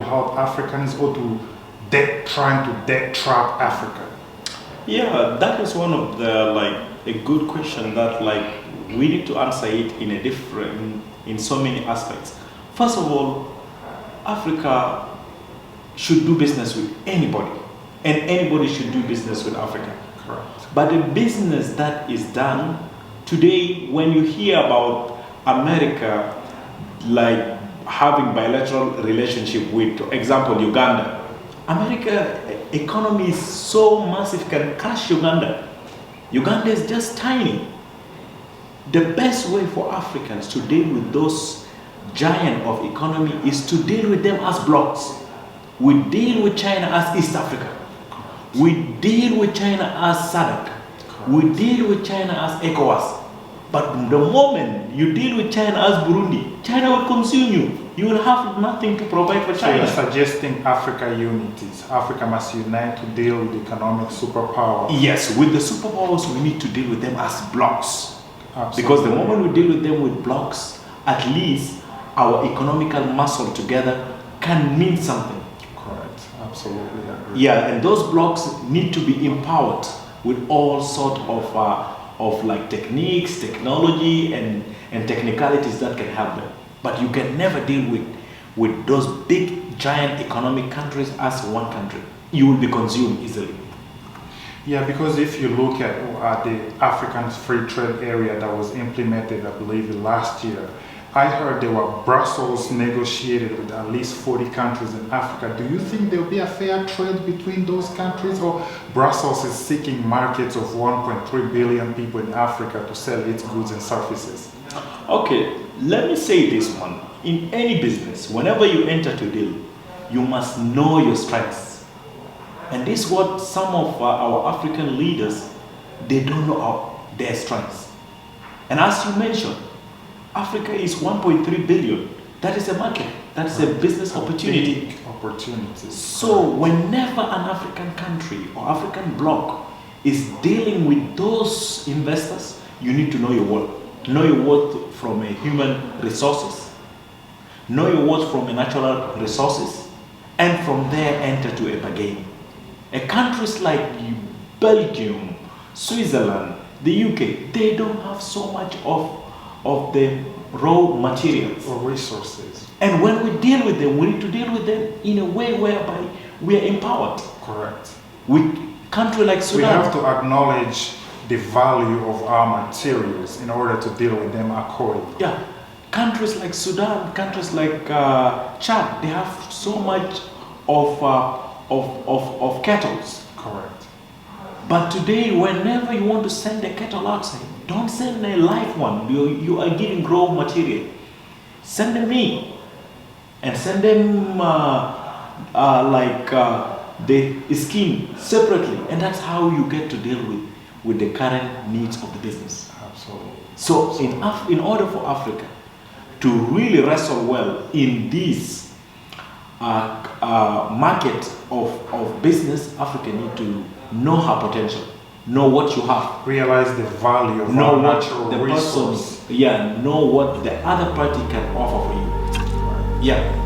help Africans or to trying to debt trap Africa? Yeah, that is one of the a good question that we need to answer it in so many aspects. First of all, Africa should do business with anybody, and anybody should do business with Africa. Correct. But the business that is done today, when you hear about America having bilateral relationship with, for example, Uganda, America economy is so massive, can crush Uganda. Uganda is just tiny. The best way for Africans to deal with those giant of economy is to deal with them as blocks. We deal with China as East Africa. We deal with China as SADC. We deal with China as ECOWAS. But the moment you deal with China as Burundi, China will consume you. You will have nothing to provide for China. So you're suggesting Africa unities. Africa must unite to deal with economic superpower. Yes, with the superpowers, we need to deal with them as blocks. Absolutely. Because the moment we deal with them with blocks, at least our economical muscle together can mean something. Correct. Absolutely agree. Yeah, and those blocks need to be empowered with all sort of techniques, technology, and technicalities that can help them. But you can never deal with those big, giant economic countries as one country. You will be consumed easily. Yeah, because if you look at the African free trade area that was implemented, I believe, last year, I heard there were Brussels negotiated with at least 40 countries in Africa. Do you think there will be a fair trade between those countries, or Brussels is seeking markets of 1.3 billion people in Africa to sell its goods and services? Okay, let me say this one. In any business, whenever you enter to deal, you must know your strengths. And this is what some of our African leaders, they don't know their strengths. And as you mentioned, Africa is 1.3 billion. That is a market. That is a business opportunity. Opportunities. So whenever an African country or African bloc is dealing with those investors, you need to know your worth. Know your worth from a human resources. Know your worth from a natural resources. And from there enter to a bargain. Countries like Belgium, Switzerland, the UK, they don't have so much of the raw materials or resources. And when we deal with them, we need to deal with them in a way whereby we are empowered. Correct. With country like Sudan, we have to acknowledge the value of our materials in order to deal with them accordingly. Yeah, countries like Sudan, countries like Chad, they have so much of cattle. Correct. But today, whenever you want to send a cattle outside, don't send a live one. You are giving raw material. Send them meat, and send them the skin separately, and that's how you get to deal with the current needs of the business. Absolutely. So, in order for Africa to really wrestle well in this market of business, Africa need to know her potential, know what you have, realize the value of know our what natural the resource. person, know what the other party can offer for you. Right. Yeah.